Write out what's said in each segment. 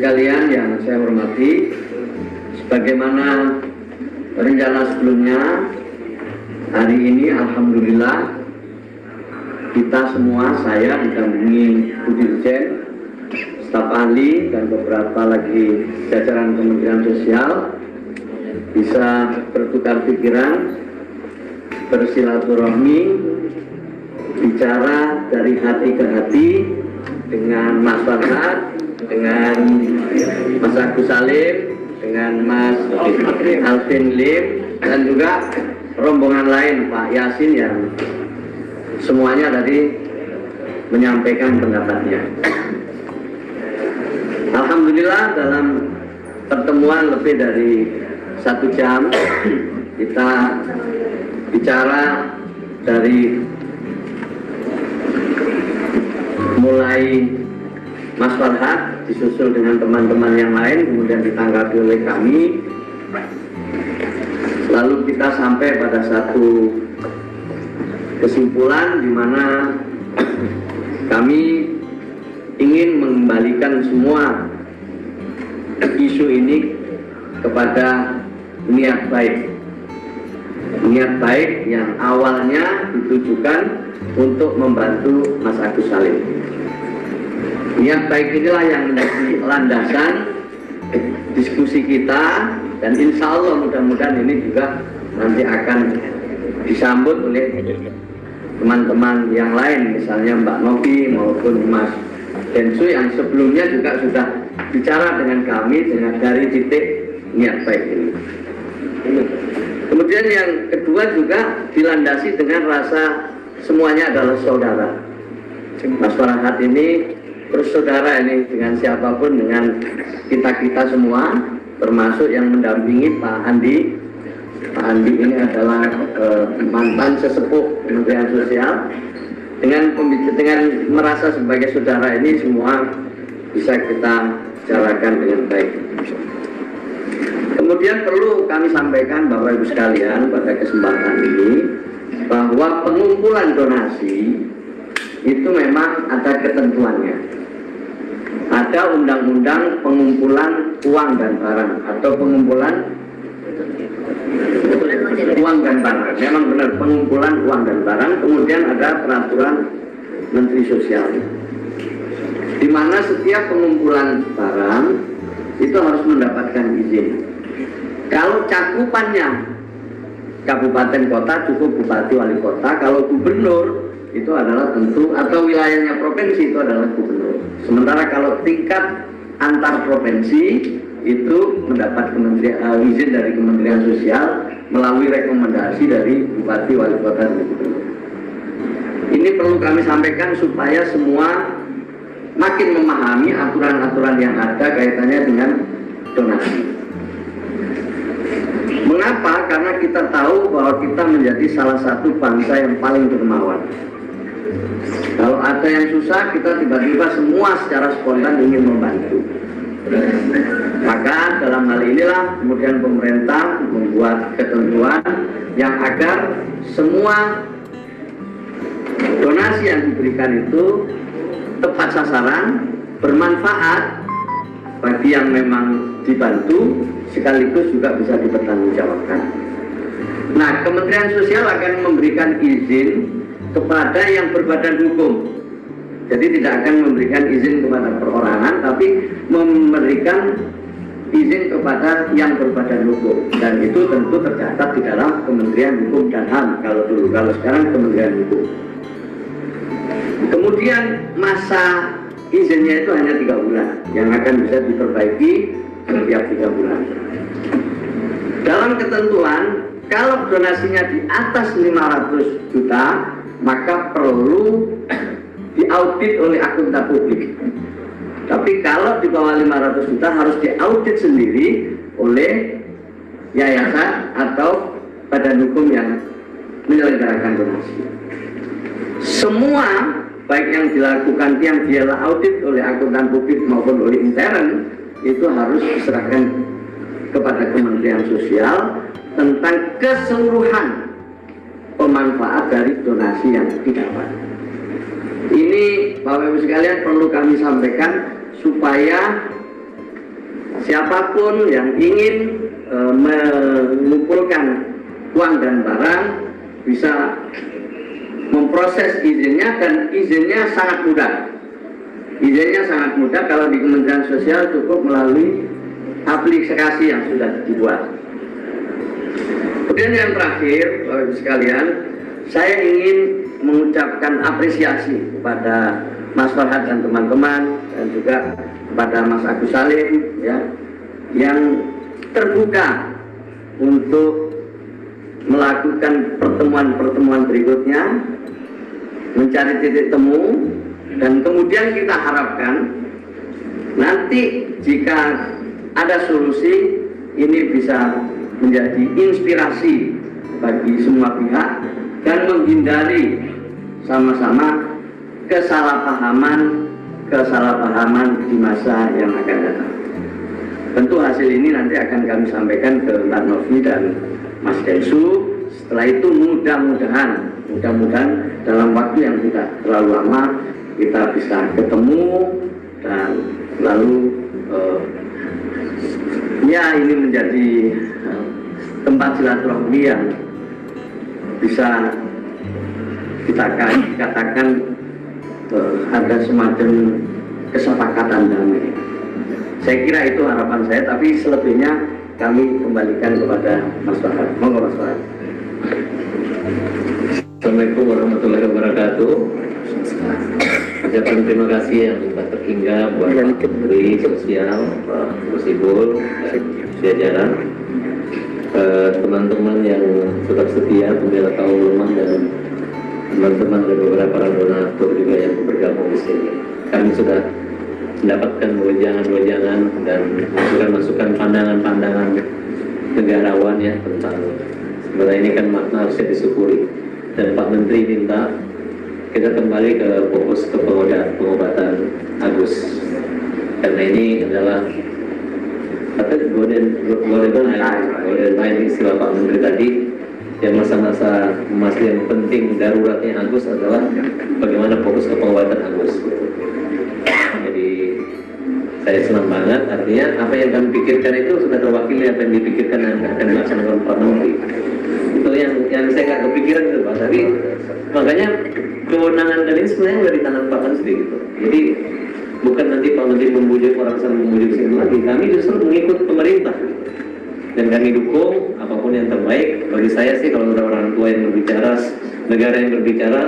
sekalian yang saya hormati, sebagaimana rencana sebelumnya, hari ini alhamdulillah kita semua, saya didampingi Bu Dirjen, staf ahli dan beberapa lagi jajaran Kementerian Sosial bisa bertukar pikiran, bersilaturahmi, bicara dari hati ke hati dengan Mas Farhad, dengan Mas Agus Salim, dengan Mas Alvin Lim, dan juga rombongan lain Pak Yasin yang semuanya tadi menyampaikan pendapatnya. Alhamdulillah dalam pertemuan lebih dari 1 jam kita bicara dari mulai Mas Farhad disusul dengan teman-teman yang lain, kemudian ditanggapi oleh kami, lalu kita sampai pada satu kesimpulan di mana kami ingin mengembalikan semua isu ini kepada niat baik yang awalnya ditujukan untuk membantu Mas Agus Salim. Niat baik inilah yang menjadi landasan diskusi kita, dan insya Allah mudah-mudahan ini juga nanti akan disambut oleh teman-teman yang lain, misalnya Mbak Novi maupun Mas Densu yang sebelumnya juga sudah bicara dengan kami dengan dari titik niat baik ini. Kemudian yang kedua juga dilandasi dengan rasa semuanya adalah saudara. Mas Farhad ini bersaudara ini dengan siapapun, dengan kita-kita semua, termasuk yang mendampingi Pak Andi. Pak Andi ini adalah mantan sesepuh Kementerian Sosial. Dengan merasa sebagai saudara ini semua bisa kita bicarakan dengan baik. Kemudian perlu kami sampaikan Bapak Ibu sekalian pada kesempatan ini bahwa pengumpulan donasi itu memang ada ketentuannya. Ada undang-undang pengumpulan uang dan barang atau pengumpulan uang dan barang. Memang benar pengumpulan uang dan barang. Kemudian ada peraturan Menteri Sosial, di mana setiap pengumpulan barang itu harus mendapatkan izin. Kalau cakupannya kabupaten kota cukup bupati wali kota, kalau gubernur itu adalah tentu, atau wilayahnya provinsi itu adalah gubernur. Sementara kalau tingkat antar provinsi itu mendapat izin dari Kementerian Sosial melalui rekomendasi dari bupati wali kota dan gubernur. Ini perlu kami sampaikan supaya semua makin memahami aturan-aturan yang ada kaitannya dengan donasi. Mengapa? Karena kita tahu bahwa kita menjadi salah satu bangsa yang paling dermawan. Kalau ada yang susah, kita tiba-tiba semua secara spontan ingin membantu. Maka dalam hal inilah kemudian pemerintah membuat ketentuan yang agar semua donasi yang diberikan itu tepat sasaran, bermanfaat bagi yang memang dibantu, sekaligus juga bisa dipertanggungjawabkan. Nah, Kementerian Sosial akan memberikan izin kepada yang berbadan hukum. Jadi tidak akan memberikan izin kepada perorangan, tapi memberikan izin kepada yang berbadan hukum. Dan itu tentu tercatat di dalam Kementerian Hukum dan HAM kalau dulu, kalau sekarang Kementerian Hukum. Kemudian masa izinnya itu hanya 3 bulan, yang akan bisa diperbaiki setiap 3 bulan. Dalam ketentuan, kalau donasinya di atas 500 juta, maka perlu diaudit oleh akuntan publik. Tapi kalau di bawah 500 juta harus diaudit sendiri oleh yayasan atau badan hukum yang menyelenggarakan donasi. Semua baik yang dilakukan yang dia audit oleh akuntan publik maupun oleh intern itu harus diserahkan kepada Kementerian Sosial tentang keseluruhan pemanfaat dari donasi yang didapat. Ini Bapak Ibu sekalian perlu kami sampaikan supaya siapapun yang ingin mengumpulkan uang dan barang bisa memproses izinnya, dan izinnya sangat mudah. Izinnya sangat mudah kalau di Kementerian Sosial, cukup melalui aplikasi yang sudah dibuat. Kemudian yang terakhir, Bapak Ibu sekalian, saya ingin mengucapkan apresiasi kepada Mas Farhad dan teman-teman, dan juga kepada Mas Agus Salim, ya, yang terbuka untuk melakukan pertemuan-pertemuan berikutnya, mencari titik temu, dan kemudian kita harapkan nanti jika ada solusi, ini bisa menjadi inspirasi bagi semua pihak dan menghindari sama-sama kesalahpahaman di masa yang akan datang. Tentu hasil ini nanti akan kami sampaikan ke Mbak Novi dan Mas Densu. Setelah itu mudah-mudahan dalam waktu yang tidak terlalu lama kita bisa ketemu, dan lalu ya ini menjadi tempat silaturahmi yang bisa kita katakan ada semacam kesepakatan damai. Saya kira itu harapan saya, tapi selebihnya kami kembalikan kepada Mas Farhad. Monggo Mas Farhad. Assalamualaikum warahmatullahi wabarakatuh. Ucapkan terima kasih yang tak terhingga buat Pak Menteri Sosial, Pak Musibul, dan jajaran, teman-teman yang tetap setia pembela kaum lemah, dan teman-teman dari beberapa donatur juga yang bergabung di sini. Kami sudah mendapatkan wejangan-wejangan dan masukan-masukan pandangan-pandangan negarawan ya tentang sebenarnya ini kan makna harusnya disyukuri, dan Pak Menteri minta kita kembali ke fokus ke pengobatan Agus, karena ini adalah golden line istilah Pak Menteri tadi, yang masa-masa yang penting daruratnya Agus adalah bagaimana fokus ke pengobatan Agus. Jadi saya senang banget, artinya apa yang kami pikirkan itu sudah terwakili apa yang dipikirkan dan akan dilaksanakan Pak Menteri. Itu yang saya nggak kepikiran gitu Pak, tapi makanya kewenangan kali ini sebenarnya udah di tangan Pak Menteri gitu. Jadi bukan nanti Pak Menteri membujuk orang sana membujuk sini lagi, kami justru mengikut pemerintah gitu. Dan kami dukung apapun yang terbaik. Bagi saya sih kalau ada orang tua yang berbicara, negara yang berbicara,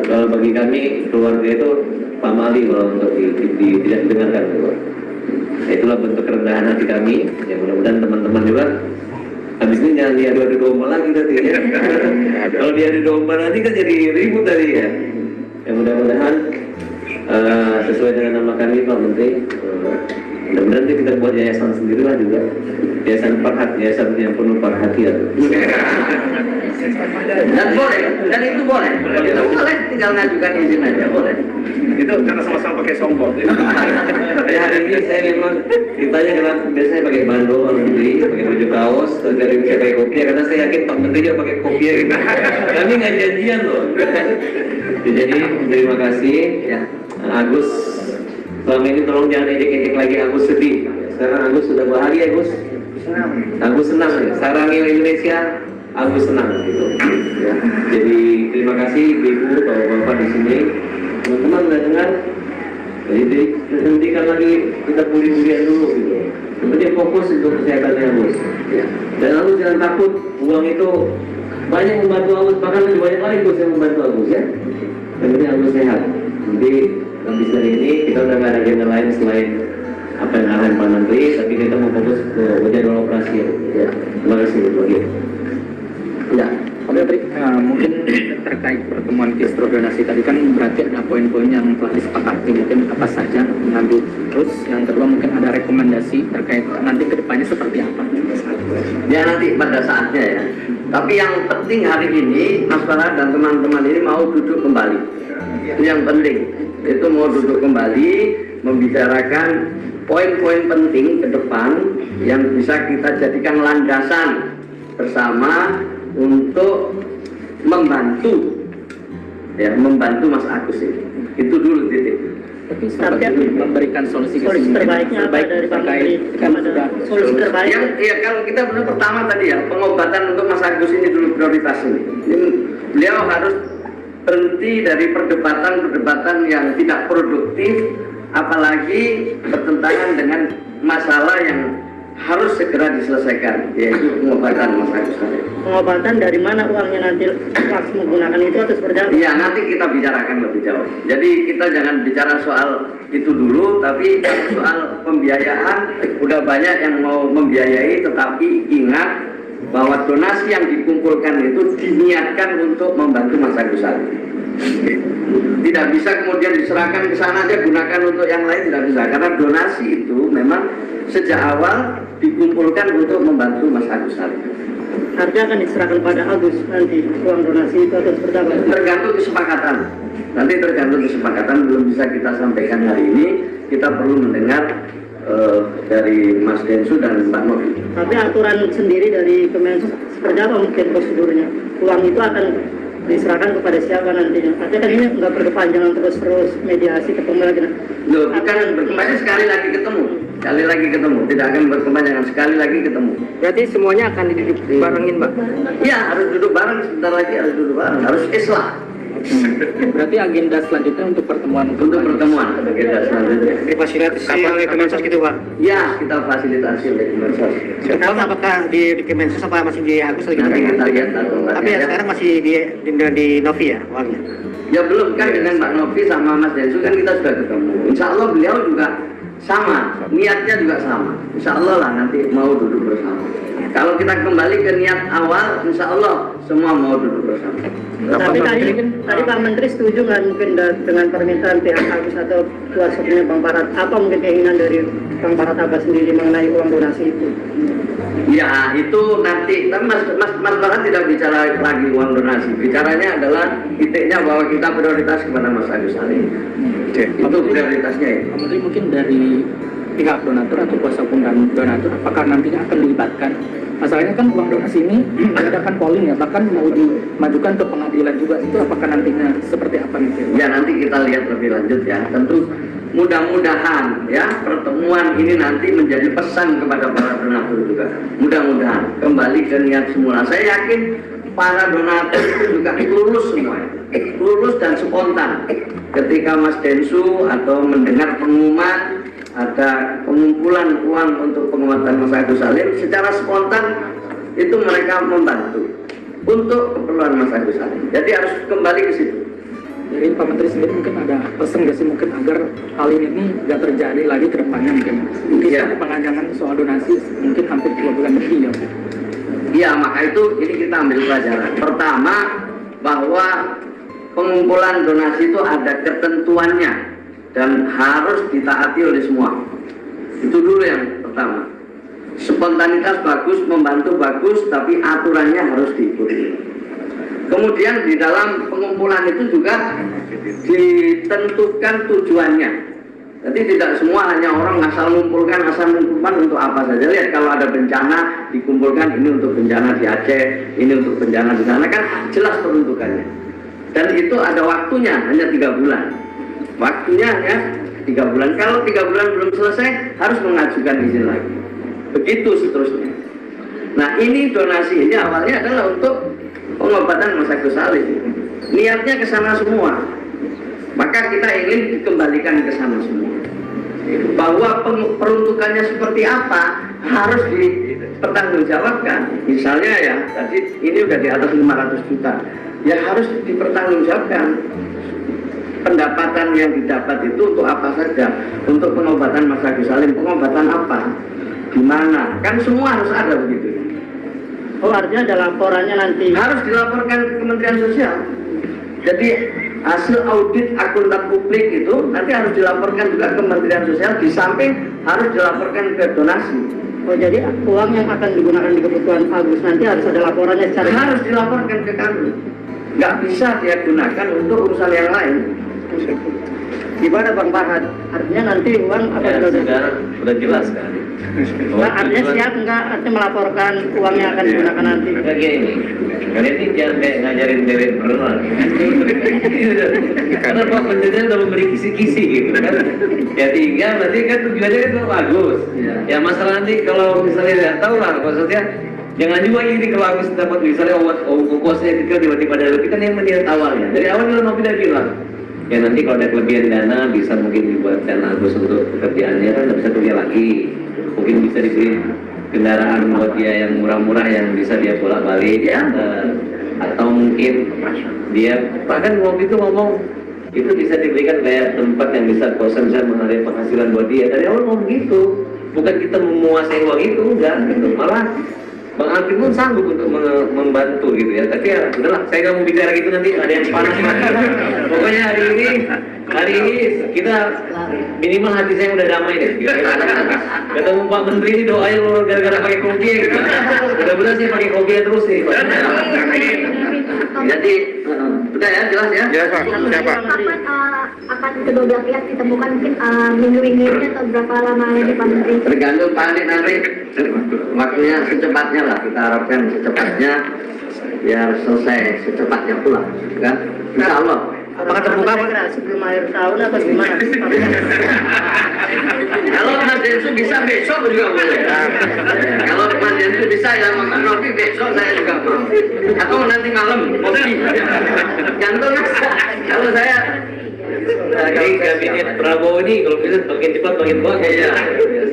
kalau bagi kami keluarga itu pamali kalau untuk tidak didengarkan gitu. Itulah bentuk kerendahan hati kami. Ya mudah-mudahan teman-teman juga habis ini jangan diadu-adu domba lagi tadi ya. Kalau diadu domba nanti kan jadi ribut tadi ya. Ya mudah-mudahan sesuai dengan nama kami Pak Menteri, mudah-mudahan nanti kita buat yayasan sendiri lah juga, yayasan Farhad, yayasan yang penuh perhatian. Dan boleh, dan itu boleh, tinggal ngajukan izin aja boleh. Itu karena sama-sama pakai sombong. Ya hari ini saya memang ditanya kenapa biasanya pakai bando, pakai baju kaos, dari saya pakai kopiah, karena saya yakin Pak Menteri juga pakai kopiah gitu. Kami nggak janjian loh. Jadi terima kasih ya. Agus, selama ini tolong jangan ejek-ejek lagi Agus sedih. Sekarang Agus sudah bahagia Agus. Agus senang ya. Sarangi Indonesia, Agus senang gitu. Ya. Jadi terima kasih Ibu, Bapak-bapak di sini. Teman-teman udah dengar. Jadi hentikan lagi kita bully-bullyan dulu gitu. Yang penting fokus untuk kesehatannya Agus. Ya. Dan Agus jangan takut, uang itu banyak membantu Agus, bahkan lebih banyak lagi Agus yang membantu Agus ya. Yang penting Agus sehat. Jadi habis dari ini kita udah nggak ada agenda lain selain apa yang arahan Pak Menteri, tapi kita mau fokus ke jadwal operasi ya. Terima kasih bagi. Ya, Pak Menteri, mungkin terkait pertemuan distro donasi tadi kan berarti ada poin-poin yang telah disepakati, mungkin apa saja nanti. Terus yang kedua mungkin ada rekomendasi terkait nanti kedepannya seperti apa? Ya nanti pada saatnya ya. Tapi yang penting hari ini Mas Farhad dan teman-teman ini mau duduk kembali. Itu yang penting. Itu mau duduk kembali membicarakan poin-poin penting ke depan yang bisa kita jadikan landasan bersama untuk membantu ya, membantu Mas Agus ini. Itu dulu titik. Tapi sebagai memberikan solusi terbaiknya apa dari Pak Menteri? kan sudah Solusi terbaik. Yang ya kalau kita benar pertama tadi ya, pengobatan untuk Mas Agus ini dulu prioritas ini. Beliau harus berhenti dari perdebatan yang tidak produktif, apalagi bertentangan dengan masalah yang harus segera diselesaikan, yaitu pengobatan Mas Agus. Pengobatan dari mana uangnya nanti langsung menggunakan itu atau seperti apa? Iya, nanti kita bicarakan lebih jauh. Jadi kita jangan bicara soal itu dulu, tapi soal pembiayaan, udah banyak yang mau membiayai, tetapi ingat bahwa donasi yang dikumpulkan itu diniatkan untuk membantu Mas Agus Salim. Tidak bisa kemudian diserahkan ke sana aja, gunakan untuk yang lain, tidak bisa. Karena donasi itu memang sejak awal dikumpulkan untuk membantu Mas Agus Salim. Artinya akan diserahkan pada Agus nanti uang donasi itu atau seperti apa? Tergantung kesepakatan. Nanti tergantung kesepakatan, belum bisa kita sampaikan hari ini. Kita perlu mendengar dari Mas Densu dan Mbak Novi. Tapi aturan sendiri dari Kemensos seperti apa mungkin prosedurnya? Uang itu akan diserahkan kepada siapa nantinya? Artinya kan ini nggak berkepanjangan terus mediasi ketemu lagi. Loh, bukan berkepanjangan sekali lagi ketemu. Sekali lagi ketemu, tidak akan berkepanjangan, sekali lagi ketemu. Berarti semuanya akan duduk barengin, Pak? Ya, harus duduk bareng, sebentar lagi harus duduk bareng, harus islah. Berarti agenda selanjutnya untuk pertemuan Untuk pertemuan, agenda selanjutnya. Difasilitasi oleh Kemensos gitu, Pak? Ya, kita fasilitasi oleh Kemensos. Apakah di Kemensos apa masih di Agus lagi? Nanti kita lihat. Tapi ya sekarang masih di Novi ya uangnya? Ya belum kan, dengan Mbak Novi sama Mas Densu kan kita sudah ketemu. Insya Allah beliau juga sama, niatnya juga sama. Insya Allah lah nanti mau duduk bersama. Kalau kita kembali ke niat awal, insya Allah semua mau duduk bersama. Tapi tadi Pak Menteri setuju nggak mungkin dengan permintaan pihak Agus atau kuasa Bang Parat? Apa mungkin keinginan dari Bang Parat Abbas sendiri mengenai uang donasi itu? Ya itu nanti, tapi Mas Parat tidak bicara lagi uang donasi. Bicaranya adalah titiknya bahwa kita prioritas kepada Mas Agus Salim. Itu prioritasnya ya. Pak Menteri, mungkin dari pihak donatur atau kuasa hukum dan donatur, apakah nantinya akan dilibatkan? Masalahnya kan uang donasi ini mengadakan polling ya, bahkan mau dimajukan ke pengadilan juga, itu apakah nantinya seperti apa nih? Ya nanti kita lihat lebih lanjut ya. Tentu mudah-mudahan ya pertemuan ini nanti menjadi pesan kepada para donatur juga. Mudah-mudahan kembali ke niat semula. Saya yakin para donatur itu juga lulus semua, lulus dan spontan. Ketika Mas Densu atau mendengar pengumuman ada pengumpulan uang untuk pengobatan Mas Agus Salim, secara spontan itu mereka membantu untuk keperluan Mas Agus Salim. Jadi harus kembali ke situ. Jadi Pak Menteri sendiri mungkin ada pesan nggak sih mungkin agar hal ini nggak terjadi lagi ke depannya mungkin Ya. pengajangan soal donasi mungkin hampir 2 bulan lebih ya. Iya, maka itu ini kita ambil pelajaran. Pertama, bahwa pengumpulan donasi itu ada ketentuannya dan harus ditaati oleh semua. Itu dulu yang pertama. Spontanitas bagus, membantu bagus, tapi aturannya harus diikuti. Kemudian di dalam pengumpulan itu juga ditentukan tujuannya. Jadi tidak semua hanya orang asal mengumpulkan untuk apa saja. Lihat kalau ada bencana dikumpulkan, ini untuk bencana di Aceh, ini untuk bencana di sana, kan jelas peruntukannya. Dan itu ada waktunya, hanya 3 bulan. Waktunya hanya 3 bulan. Kalau 3 bulan belum selesai, harus mengajukan izin lagi. Begitu seterusnya. Nah ini donasi ini awalnya adalah untuk pengobatan Mas Agus Salim. Niatnya ke sana semua. Maka kita ingin dikembalikan ke sana semua. Bahwa peruntukannya seperti apa harus dipertanggungjawabkan. Misalnya ya, tadi ini udah di atas 500 juta. Ya harus dipertanggungjawabkan. Pendapatan yang didapat itu untuk apa saja? Untuk pengobatan Mas Agus Salim, pengobatan apa? Di mana? Kan semua harus ada begitu. Oh artinya ada laporannya nanti? Harus dilaporkan ke Kementerian Sosial. Jadi hasil audit akuntan publik itu nanti harus dilaporkan juga ke Kementerian Sosial. Di samping harus dilaporkan ke donasi. Oh jadi uang yang akan digunakan di kebutuhan Agus nanti harus ada laporannya secara... Harus dilaporkan ke kami. Nggak bisa dia gunakan untuk urusan yang lain. Gimana Bang Farhad? Artinya nanti uang akan Ya, sudah jelas kan. Nah, artinya siap nggak artinya melaporkan uangnya akan digunakan nanti? Kayak gini, kalian ini jangan kayak ngajarin dewan beneran. Karena Pak Menterinya udah memberi kisi-kisi gitu kan. Ya tinggal nanti kan tujuannya kan bagus. Ya masalah nanti kalau misalnya tidak tahu lah, maksudnya jangan juga ini kalau Agus dapat misalnya ongkosnya kecil tiba-tiba ada lebih kan yang melihat awalnya. Dari awal juga Novi udah bilang. Ya nanti kalau ada kelebihan dana bisa mungkin dibuatkan Agus untuk pekerjaannya kan bisa kerja lagi. Mungkin bisa diberi kendaraan buat dia yang murah-murah yang bisa dia bolak-balik ya. Atau mungkin dia bahkan waktu itu ngomong itu bisa diberikan kayak tempat yang bisa kosan bisa mengalir penghasilan buat dia. Dari awal ngomong gitu, bukan kita menguasai uang itu enggak gitu. Malah Bang Alvin pun sanggup untuk membantu gitu ya. Tapi ya udahlah, saya nggak mau bicara gitu nanti ada yang panas. Pokoknya hari ini kita minimal hati saya udah damai deh. Gitu. Ketemu Pak Menteri ini doain lo gara-gara pakai kopi gitu. Mudah-mudahan sih pakai kopi terus sih. Jadi udah ya jelas ya. Ya Pak, ya Pak. Kapan akan kedua belah pihak ditemukan mungkin minggu ini atau berapa lama lagi Pak Menteri? Tergantung Pak Andi nanti waktunya secepatnya lah, kita harapkan secepatnya biar selesai secepatnya pula kan. Insya Allah. Apakah terbuka Pak sebelum akhir tahun atau gimana? Kalau Mas Densu bisa besok juga boleh. Kalau Mas Densu bisa ya makan roti besok saya juga mau. Atau nanti malam kopi. Gantung kalau saya. Jadi kabinet Prabowo ini kalau bisa makin cepat makin bagus. Iya.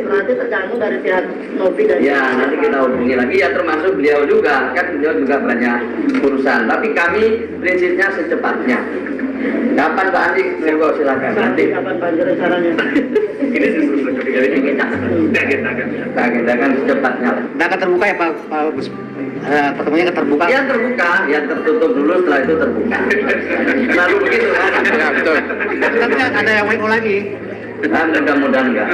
Berarti tergantung dari pihak Novi dan Ya nanti kita hubungi lagi ya termasuk beliau juga kan beliau juga banyak urusan. Tapi kami prinsipnya secepatnya. Kapan Pak Andi? Monggo silakan. nanti kapan banjir rencananya? Ini justru ketiga ini kita agendakan. Kita agendakan secepatnya. Nah, akan terbuka ya Pak Agus? Pertemuannya akan terbuka? Yang terbuka, yang tertutup dulu setelah itu terbuka. Selalu begitu kan? Ya betul. Tapi ada yang WO lagi. Nah, mudah-mudahan enggak.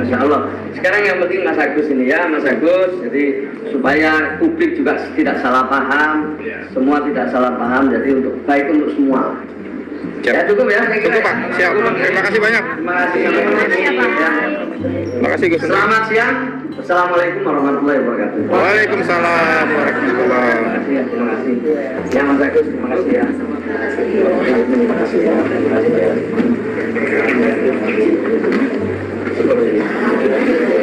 Insya Allah. Sekarang yang penting Mas Agus ini ya, Mas Agus. Jadi supaya publik juga tidak salah paham, semua tidak salah paham. Jadi untuk baik untuk semua. Ya cukup ya. Saya kira. Cukup Pak, siap. Terima kasih banyak. Terima kasih. Terima kasih Gus. Selamat siang. Assalamualaikum warahmatullahi wabarakatuh. Waalaikumsalam warahmatullahi wabarakatuh. Terima kasih. Ya Mas Agus, terima kasih ya. Terima kasih ya. Terima kasih ya.